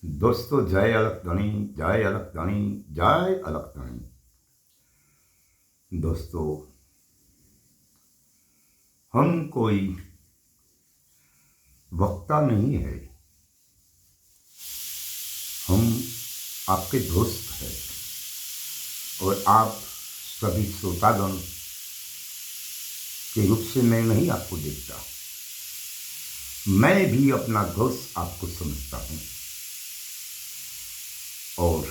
दोस्तों, जय अलकधनी, जय अलकधनी, जय अलकधनी। दोस्तों, हम कोई वक्ता नहीं है, हम आपके दोस्त हैं और आप सभी श्रोतागण के रूप से मैं नहीं आपको देखता, मैं भी अपना दोस्त आपको समझता हूँ और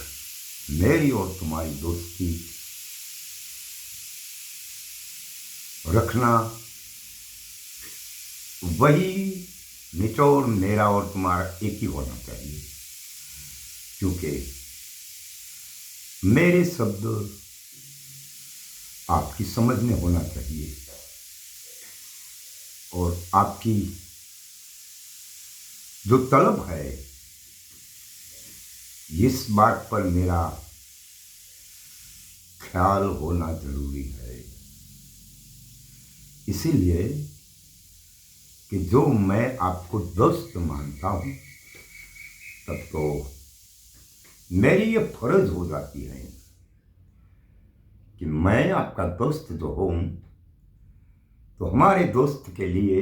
मेरी और तुम्हारी दोस्ती रखना वही निचोड़ मेरा और तुम्हारा एक ही होना चाहिए, क्योंकि मेरे शब्द आपकी समझ में होना चाहिए और आपकी जो तलब है इस बात पर मेरा ख्याल होना जरूरी है। इसीलिए कि जो मैं आपको दोस्त मानता हूं, तब तो मेरी ये फर्ज हो जाती है कि मैं आपका दोस्त जो हूं, तो हमारे दोस्त के लिए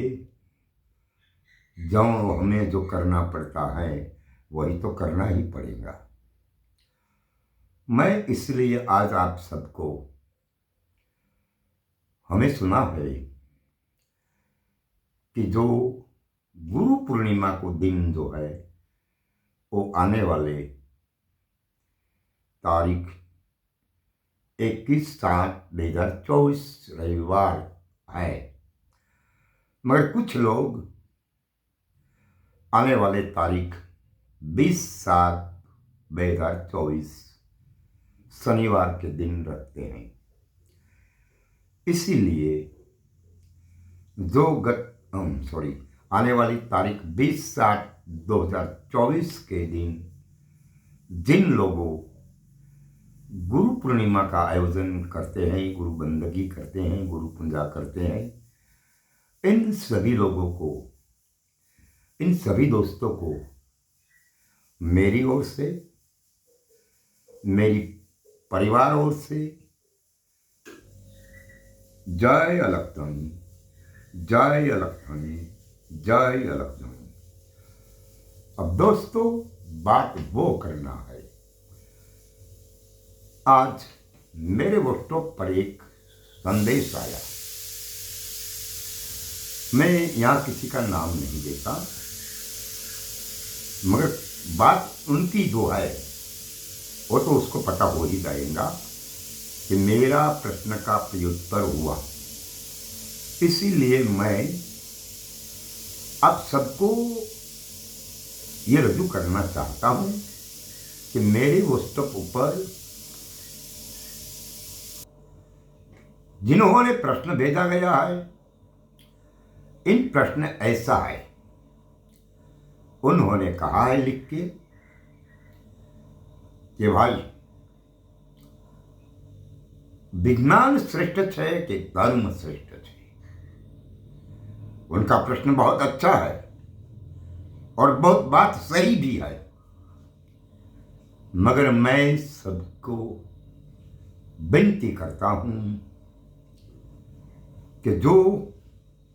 जो हमें जो करना पड़ता है वही तो करना ही पड़ेगा। मैं इसलिए आज आप सबको, हमें सुना है कि जो गुरु पूर्णिमा को दिन जो है वो आने वाले तारीख 21/7/2024 रविवार है, मगर कुछ लोग आने वाले तारीख 20/7/2024 शनिवार के दिन रखते हैं। इसीलिए जो आने वाली तारीख 20/7/2024 के दिन जिन लोगों गुरु पूर्णिमा का आयोजन करते हैं, गुरु बंदगी करते हैं, गुरु पूजा करते हैं, इन सभी लोगों को, इन सभी दोस्तों को मेरी ओर से, मेरी परिवार ओर से जय अलकधनी, जय अलकधनी, जय अलकधनी। अब दोस्तों, बात वो करना है, आज मेरे व्हाट्सएप पर एक संदेश आया। मैं यहां किसी का नाम नहीं देता, मगर बात उनकी जो है वो तो उसको पता हो ही जाएगा कि मेरा प्रश्न का प्रत्युत्तर हुआ। इसीलिए मैं आप सबको ये रजू करना चाहता हूं कि मेरे व्हाट्सएप ऊपर जिन्होंने प्रश्न भेजा गया है, इन प्रश्न ऐसा है, उन्होंने कहा है लिख के कि भाई विज्ञान श्रेष्ठ है कि धर्म श्रेष्ठ है। उनका प्रश्न बहुत अच्छा है और बहुत बात सही भी है, मगर मैं सबको विनती करता हूं कि जो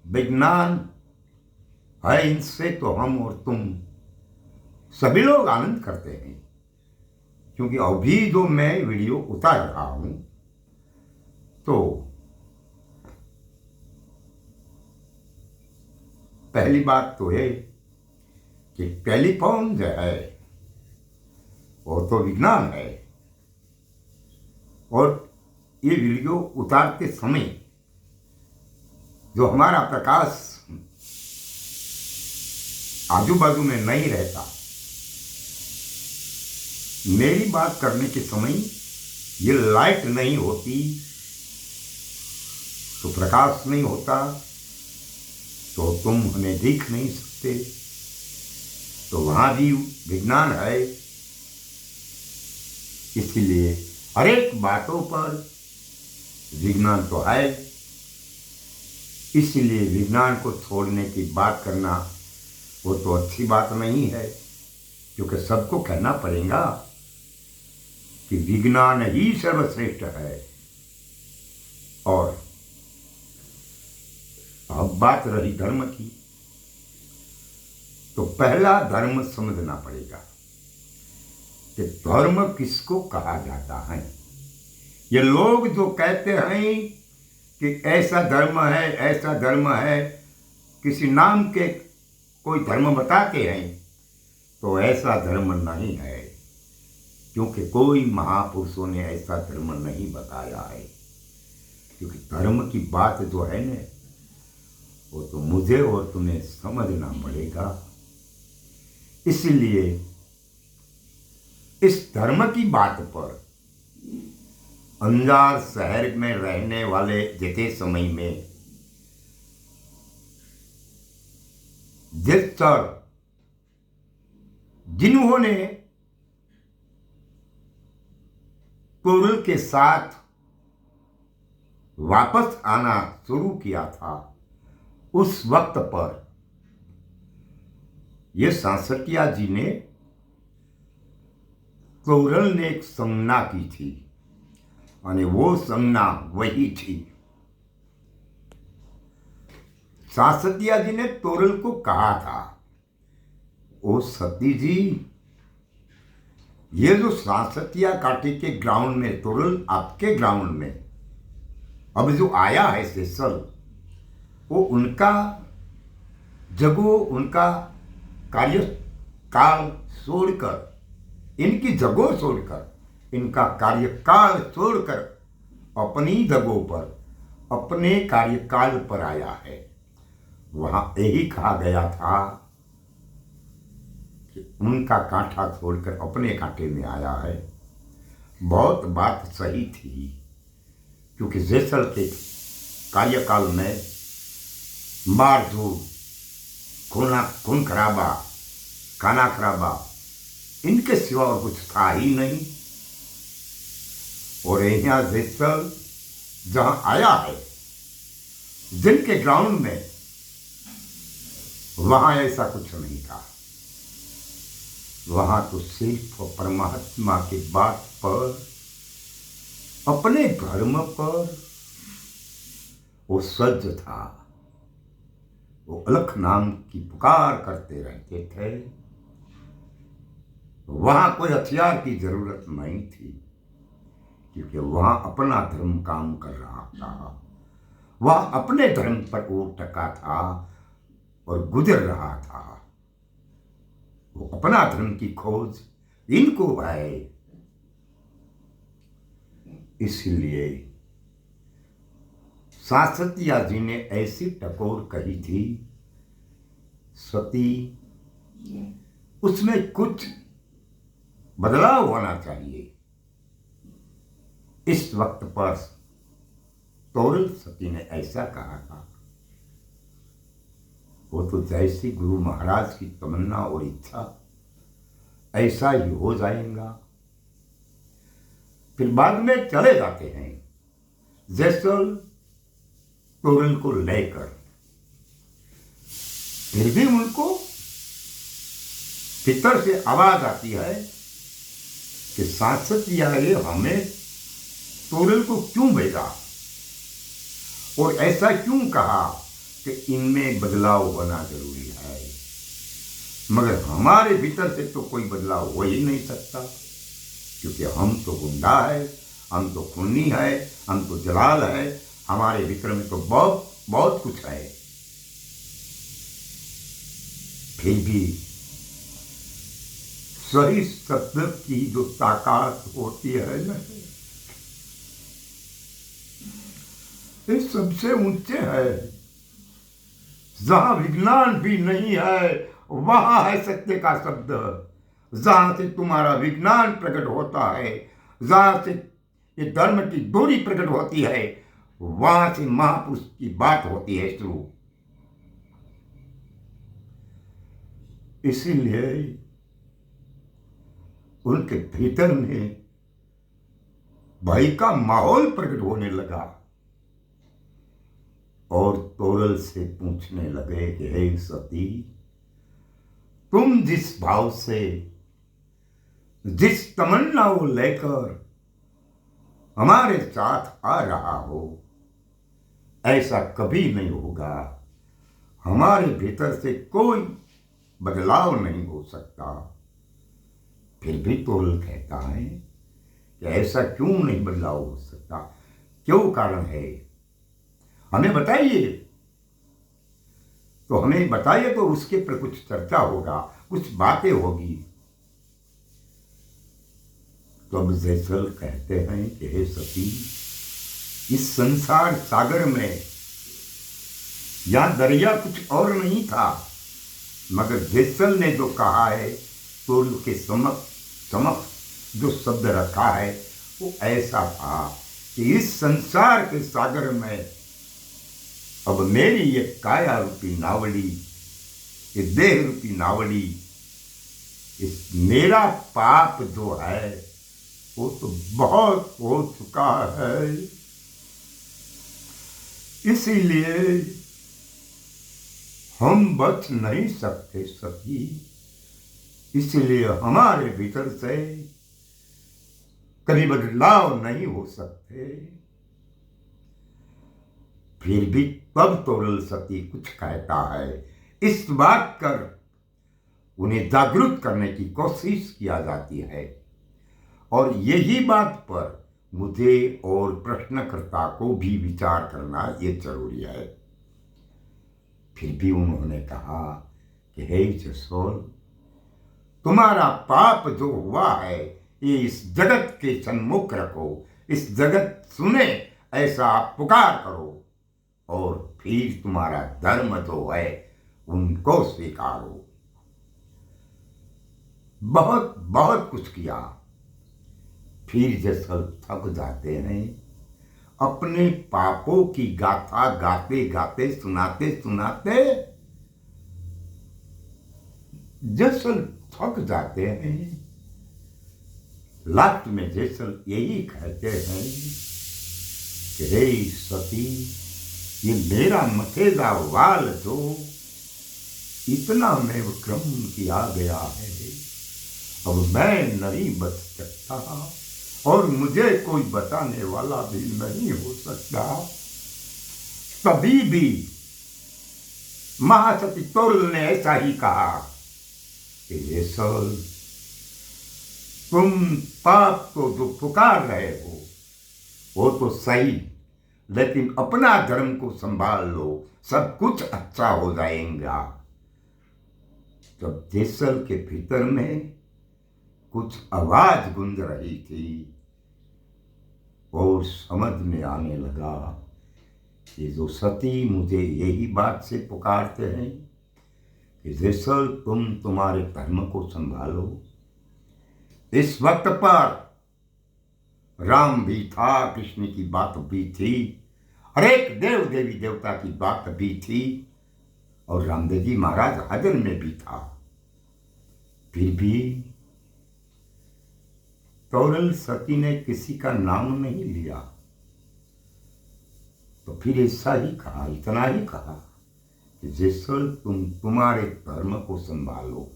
विज्ञान है, इनसे तो हम और तुम सभी लोग आनंद करते हैं, क्योंकि अभी जो मैं वीडियो उतार रहा हूं तो पहली बात तो है कि टेलीफोन जो है वो तो विज्ञान है, और ये वीडियो उतारते समय जो हमारा प्रकाश आजू बाजू में नहीं रहता, मेरी बात करने के समय ये लाइट नहीं होती तो प्रकाश नहीं होता, तो तुम हमें देख नहीं सकते, तो वहां भी विज्ञान है। इसलिए हर एक बातों पर विज्ञान तो है, इसलिए विज्ञान को छोड़ने की बात करना वो तो अच्छी बात नहीं है। क्योंकि सबको कहना पड़ेगा कि विज्ञान ही सर्वश्रेष्ठ है। और अब बात रही धर्म की, तो पहला धर्म समझना पड़ेगा कि धर्म किसको कहा जाता है। ये लोग जो कहते हैं कि ऐसा धर्म है, ऐसा धर्म है, किसी नाम के कोई धर्म बताते हैं, तो ऐसा धर्म नहीं है, क्योंकि कोई महापुरुषों ने ऐसा धर्म नहीं बताया है। क्योंकि धर्म की बात जो है ना, वो तो मुझे और तुम्हें समझना पड़ेगा। इसलिए इस धर्म की बात पर अंजार शहर में रहने वाले जितने समय में जिस सर जिन्होंने तोरल के साथ वापस आना शुरू किया था, उस वक्त पर यह सांसटिया जी ने तोरल ने एक संज्ञा की थी, और वो संज्ञा वही थी। सांसटिया जी ने तोरल को कहा था, ओ सती जी, ये जो सांसटिया काटी के ग्राउंड में तोरल आपके ग्राउंड में अब जो आया है सेसल, वो उनका जगह, उनका कार्यकाल छोड़कर, इनकी जगह छोड़कर, इनका कार्यकाल छोड़कर अपनी जगहों पर, अपने कार्यकाल पर आया है। वहां यही कहा गया था कि उनका कांटा छोड़कर अपने कांटे में आया है। बहुत बात सही थी, क्योंकि जैसल के कार्यकाल में मारझूड़, खून खराबा, खाना खराबा, इनके सिवा और कुछ था ही नहीं। और यहाँ जैसल जहां आया है, जिनके ग्राउंड में, वहां ऐसा कुछ नहीं था। वहां तो सिर्फ परमात्मा की बात पर, अपने धर्म पर वो सज्ज था। वो अलख नाम की पुकार करते रहते थे। वहां कोई हथियार की जरूरत नहीं थी, क्योंकि वहां अपना धर्म काम कर रहा था। वह अपने धर्म पर वो टका था और गुजर रहा था। वो अपना धर्म की खोज इनको है। इसलिए सांसटिया जी ने ऐसी टकोर कही थी, सती, उसमें कुछ बदलाव होना चाहिए। इस वक्त पर तोरल सती ने ऐसा कहा था। वो तो जैसी गुरु महाराज की तमन्ना और इच्छा, ऐसा ही हो जाएगा। फिर बाद में चले जाते हैं जैसल तोरल को लेकर। फिर भी उनको भीतर से आवाज आती है कि सांसटिया ने हमें तोरल को क्यों भेजा और ऐसा क्यों कहा कि इनमें बदलाव होना जरूरी है। मगर हमारे भीतर से तो कोई बदलाव हो ही नहीं सकता, क्योंकि हम तो गुंडा है, हम तो खूनी है, हम तो जलाल है। हमारे भीतर में तो बहुत बहुत कुछ है। फिर भी सही सत्य की जो ताकत होती है ना, ये सबसे ऊंचे है। जहां विज्ञान भी नहीं है, वहां है सत्य का शब्द। जहां से तुम्हारा विज्ञान प्रकट होता है, जहां से ये धर्म की दूरी प्रकट होती है, वहां से महापुरुष की बात होती है शुरू। इसीलिए उनके भीतर में भय का माहौल प्रकट होने लगा और तोरल से पूछने लगे कि हे सती, तुम जिस भाव से जिस तमन्ना वो लेकर हमारे साथ आ रहा हो, ऐसा कभी नहीं होगा। हमारे भीतर से कोई बदलाव नहीं हो सकता। फिर भी तोरल कहता है कि ऐसा क्यों नहीं बदलाव हो सकता, क्यों कारण है, हमें बताइए। तो हमें बताइए तो उसके पर कुछ चर्चा होगा, कुछ बातें होगी। तो अब जैसल कहते हैं कि हे सती, इस संसार सागर में यहां दरिया कुछ और नहीं था, मगर जैसल ने जो कहा है तो उनके समक्ष जो शब्द रखा है वो ऐसा था कि इस संसार के सागर में अब मेरी ये काया रूपी नावड़ी, ये देह रूपी नावड़ी, इस मेरा पाप जो है वो तो बहुत हो चुका है। इसीलिए हम बच नहीं सकते सखी, इसलिए हमारे भीतर से कभी बदलाव नहीं हो सकते। फिर भी तब तोरल सती कुछ कहता है, इस बात कर उन्हें जागरूक करने की कोशिश किया जाती है। और यही बात पर मुझे और प्रश्नकर्ता को भी विचार करना ये जरूरी है। फिर भी उन्होंने कहा कि हे जसोल, तुम्हारा पाप जो हुआ है ये इस जगत के सन्मुख रखो, इस जगत सुने ऐसा आप पुकार करो, और फिर तुम्हारा धर्म जो है उनको स्वीकारो। बहुत बहुत कुछ किया। फिर जैसा थक जाते हैं, अपने पापों की गाथा गाते गाते सुनाते सुनाते जैसल थक जाते हैं। लास्ट में जैसल यही कहते हैं कि हे सती, ये मेरा मथेगा वाल जो इतना में क्रम किया गया है, अब मैं नहीं बच सकता और मुझे कोई बताने वाला भी नहीं हो सकता। तभी भी महासती तोरल ने ऐसा ही कहा कि जैसल, तुम पाप को जो पुकार रहे हो वो तो सही, लेकिन अपना धर्म को संभाल लो, सब कुछ अच्छा हो जाएगा। तब जैसल के भीतर में कुछ आवाज गूंज रही थी और समझ में आने लगा कि जो सती मुझे यही बात से पुकारते हैं कि जैसल, तुम तुम्हारे धर्म को संभालो। इस वक्त पर राम भी था, कृष्ण की बात भी थी, हर एक देव देवी देवता की बात भी थी, और रामदेव जी महाराज हाजिर में भी था। फिर भी तोरल सती ने किसी का नाम नहीं लिया। तो फिर ऐसा ही कहा, इतना ही कहा कि जैसल, तुम तुम्हारे धर्म को संभालो।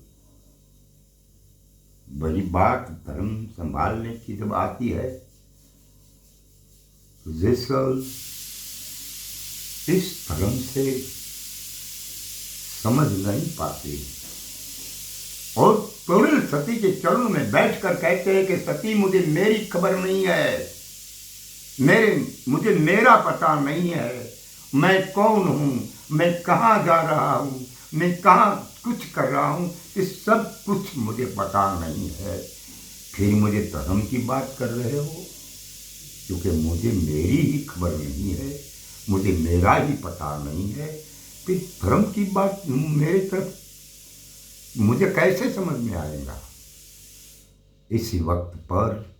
बड़ी बात धर्म संभालने की जब आती है तो जैसल इस धर्म से समझ नहीं पाते और तोरल सती के चरणों में बैठकर कहते हैं कि सती, मुझे मेरी खबर नहीं है, मुझे मेरा पता नहीं है, मैं कौन हूं, मैं कहां जा रहा हूं, मैं कहां कुछ कर रहा हूं, इस सब कुछ मुझे पता नहीं है। फिर मुझे धर्म की बात कर रहे हो, क्योंकि मुझे मेरी ही खबर नहीं है, मुझे मेरा ही पता नहीं है, फिर धर्म की बात मेरे तरफ मुझे कैसे समझ में आएगा। इसी वक्त पर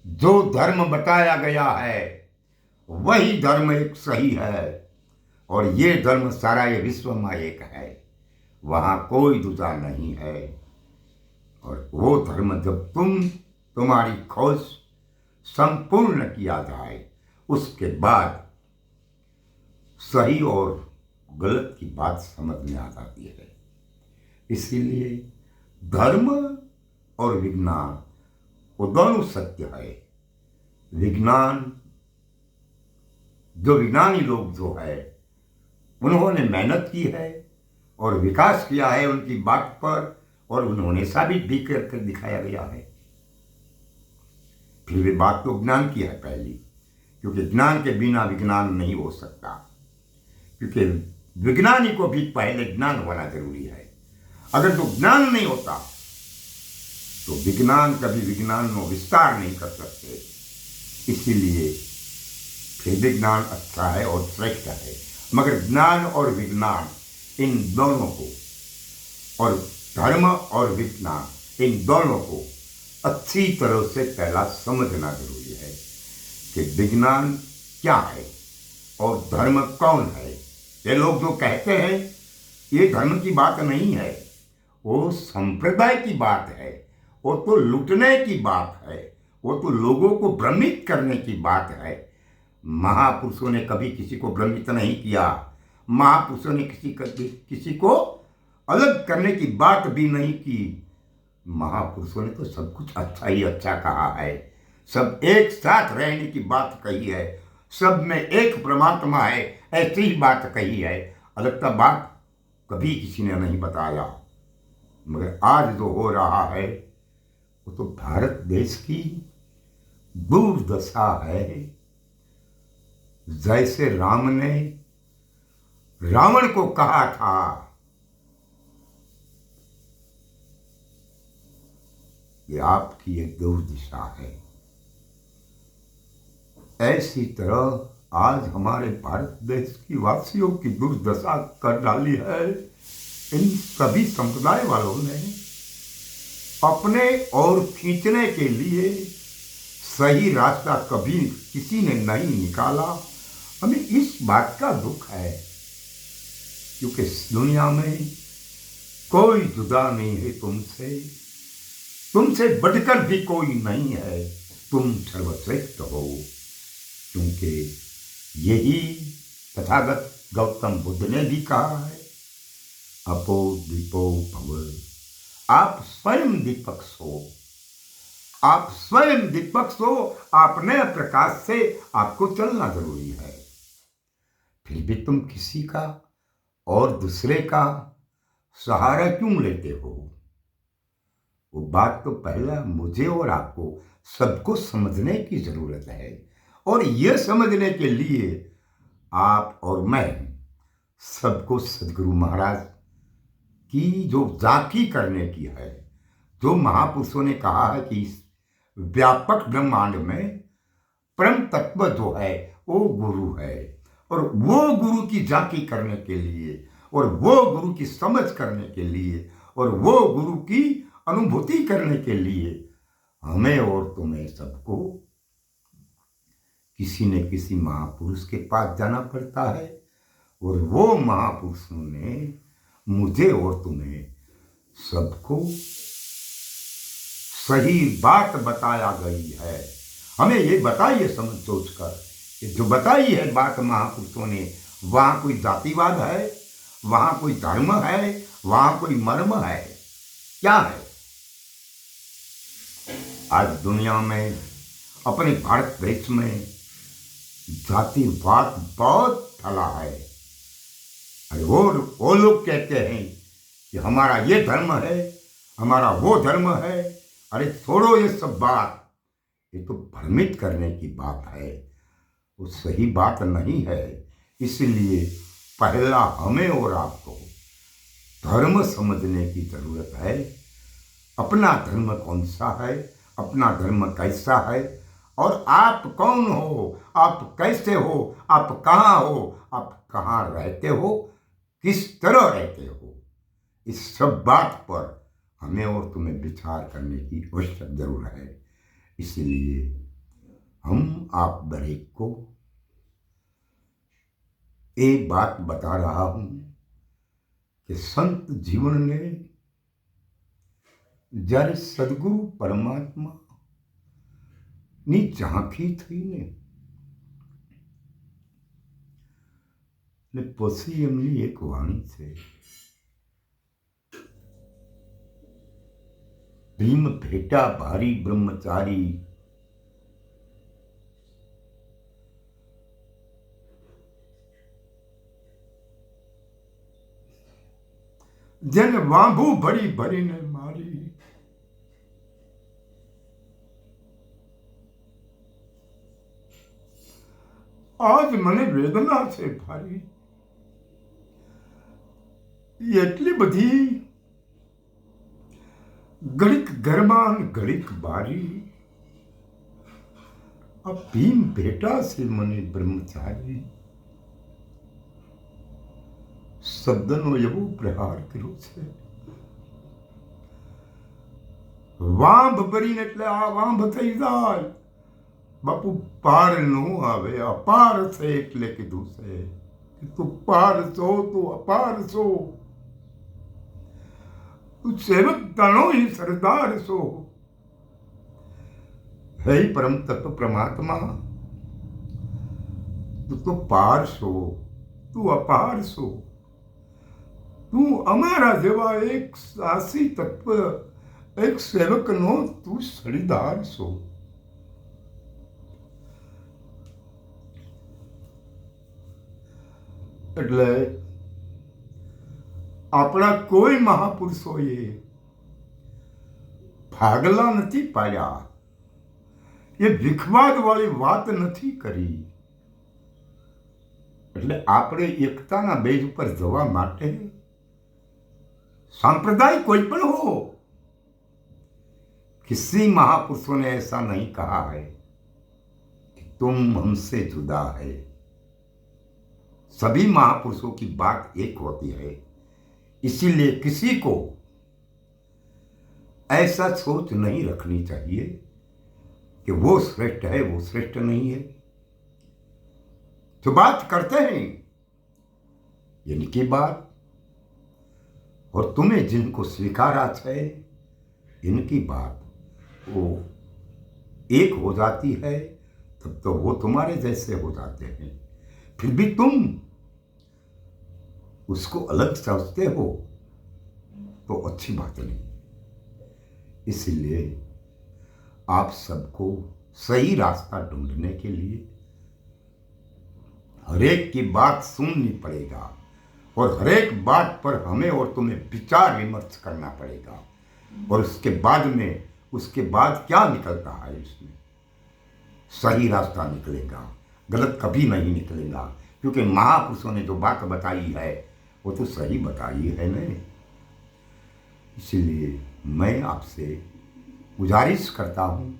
जो धर्म बताया गया है वही धर्म एक सही है, और ये धर्म सारा ये विश्व में एक है, वहां कोई दूसरा नहीं है। और वो धर्म जब तुम्हारी खोज संपूर्ण किया जाए, उसके बाद सही और गलत की बात समझ में आ जाती है। इसीलिए धर्म और विज्ञान वो दोनों सत्य है। विज्ञान, जो विज्ञानी लोग जो है उन्होंने मेहनत की है और विकास किया है उनकी बात पर, और उन्होंने साबित भी करके दिखाया गया है। फिर भी बात तो ज्ञान की है पहली, क्योंकि ज्ञान के बिना विज्ञान नहीं हो सकता, क्योंकि विज्ञानी को भी पहले ज्ञान होना जरूरी है। अगर तो ज्ञान नहीं होता तो विज्ञान कभी विज्ञान में विस्तार नहीं कर सकते। इसीलिए फिर विज्ञान अच्छा है और श्रेष्ठ है, मगर ज्ञान और विज्ञान इन दोनों को, और धर्म और विज्ञान इन दोनों को अच्छी तरह से पहला समझना जरूरी है कि विज्ञान क्या है और धर्म कौन है। ये लोग जो कहते हैं ये धर्म की बात नहीं है, वो संप्रदाय की बात है, वो तो लूटने की बात है, वो तो लोगों को भ्रमित करने की बात है। महापुरुषों ने कभी किसी को भ्रमित नहीं किया, महापुरुषों ने किसी को अलग करने की बात भी नहीं की। महापुरुषों ने तो सब कुछ अच्छा ही अच्छा कहा है, सब एक साथ रहने की बात कही है, सब में एक परमात्मा है, ऐसी ही बात कही है। अलग का बात कभी किसी ने नहीं बताया। मगर आज जो हो रहा है वो तो भारत देश की दुर्दशा है। जैसे राम ने रावण को कहा था कि आपकी एक दुर्दशा है, ऐसी तरह आज हमारे भारत देश की वासियों की दुर्दशा कर डाली है इन सभी संप्रदाय वालों ने। अपने और खींचने के लिए सही रास्ता कभी किसी ने नहीं निकाला। हमें इस बात का दुख है, क्योंकि दुनिया में कोई जुदा नहीं है तुमसे, तुमसे बढ़कर भी कोई नहीं है, तुम सर्वश्रेष्ठ हो। क्योंकि यही तथागत गौतम बुद्ध ने भी कहा है, अपो दीपो भव, आप स्वयं दीपक सो, आप स्वयं दीपक सो, अपने प्रकाश से आपको चलना जरूरी है। फिर भी तुम किसी का और दूसरे का सहारा क्यों लेते हो? वो बात तो पहला मुझे और आपको सबको समझने की जरूरत है, और यह समझने के लिए आप और मैं सबको सदगुरु महाराज की जो झांकी करने की है, जो महापुरुषों ने कहा है कि इस व्यापक ब्रह्मांड में परम तत्व जो है वो गुरु है, और वो गुरु की झांकी करने के लिए, और वो गुरु की समझ करने के लिए, और वो गुरु की अनुभूति करने के लिए हमें और तुम्हें सबको किसी न किसी महापुरुष के पास जाना पड़ता है। और वो महापुरुषों ने मुझे और तुम्हें सबको सही बात बताया गई है। हमें ये बताइए समझ सोच कर कि जो बताई है बात महापुरुषों ने, वहां कोई जातिवाद है, वहां कोई धर्म है, वहां कोई मर्म है, क्या है? आज दुनिया में, अपने भारत देश में जातिवाद बहुत फैला है। अरे वो लोग कहते हैं कि हमारा ये धर्म है, हमारा वो धर्म है। अरे छोड़ो ये सब बात, ये तो भ्रमित करने की बात है, वो सही बात नहीं है। इसलिए पहला हमें और आपको धर्म समझने की जरूरत है। अपना धर्म कौन सा है, अपना धर्म कैसा है, और आप कौन हो, आप कैसे हो, आप कहाँ हो, आप कहाँ रहते हो, किस तरह रहते हो, इस सब बात पर हमें और तुम्हें विचार करने की आवश्यक जरूरत है। इसलिए हम आप दरेक को एक बात बता रहा हूं कि संत जीवन ने જ્યારે સદગુરુ પરમાત્મા ની ઝાંખી થઈને ને પછી એમની એક વાણી છે, भीम भेटा भारी ब्रह्मचारी, જેને વાંભું ભરી ભરીને મારી, આજ મને વેદના છે ભારી, એટલી બધી ઘડીક ઘરમાં ઘડીક બારી, આ ભીમ ભેટા છે મને બ્રહ્મચારી. શબ્દનો એવો પ્રહાર કર્યો છે. વાંભ ભરીને એટલે આ વાંભ થઈ જાય બાપુ, પાર નો આવે. અપાર છે એટલે કીધું છે કે તું પાર છો, તું અપાર છો, તું સેવક તણો ही સરદાર છો. હે પરમ તત્વ પરમાત્મા, તું તો પાર છો, તું અપાર છો, તું અમારા જેવા એક સાસી તત્વ, એક સેવકનો તું સળીદાર છો. એટલે આપણા કોઈ મહાપુરુષોએ ભાગલા નથી પાડ્યા, એ વિખવાદ વાળી વાત નથી કરી. એટલે આપણે એકતાના બેઝ ઉપર જવા માટે सांप्रदाय कोई पण हो, किसी महापुरुषों ने ऐसा नहीं कहा है कि तुम हमसे जुदा है. सभी महापुरुषों की बात एक होती है. इसीलिए किसी को ऐसा सोच नहीं रखनी चाहिए कि वो श्रेष्ठ है, वो श्रेष्ठ नहीं है. जो बात करते हैं इनकी बात, और तुम्हें जिनको स्वीकारा है इनकी बात वो एक हो जाती है, तब तो वो तुम्हारे जैसे हो जाते हैं. फिर भी तुम उसको अलग समझते हो तो अच्छी बात नहीं. इसलिए आप सबको सही रास्ता ढूंढने के लिए हरेक की बात सुननी पड़ेगा, और हर एक बात पर हमें और तुम्हें विचार विमर्श करना पड़ेगा. और उसके बाद क्या निकलता है, इसमें सही रास्ता निकलेगा, गलत कभी नहीं निकलेगा. क्योंकि महापुरुषों ने जो बात बताई है वो तो सही बताई है ना. इसलिए मैं आपसे गुजारिश करता हूँ,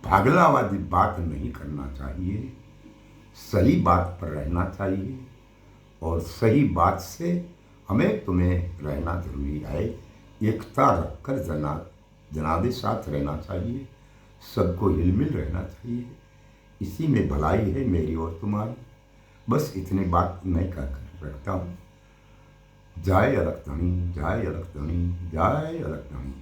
भागलावादी बात नहीं करना चाहिए, सही बात पर रहना चाहिए, और सही बात से हमें तुम्हें रहना जरूरी है. एकता रखकर जनादे साथ रहना चाहिए, सबको हिलमिल रहना चाहिए. इसी में भलाई है मेरी और तुम्हारी. बस इतनी बात मैं कहकर रखता हूँ. जय अलख धनी, जय अलख धनी, जय अलख धनी.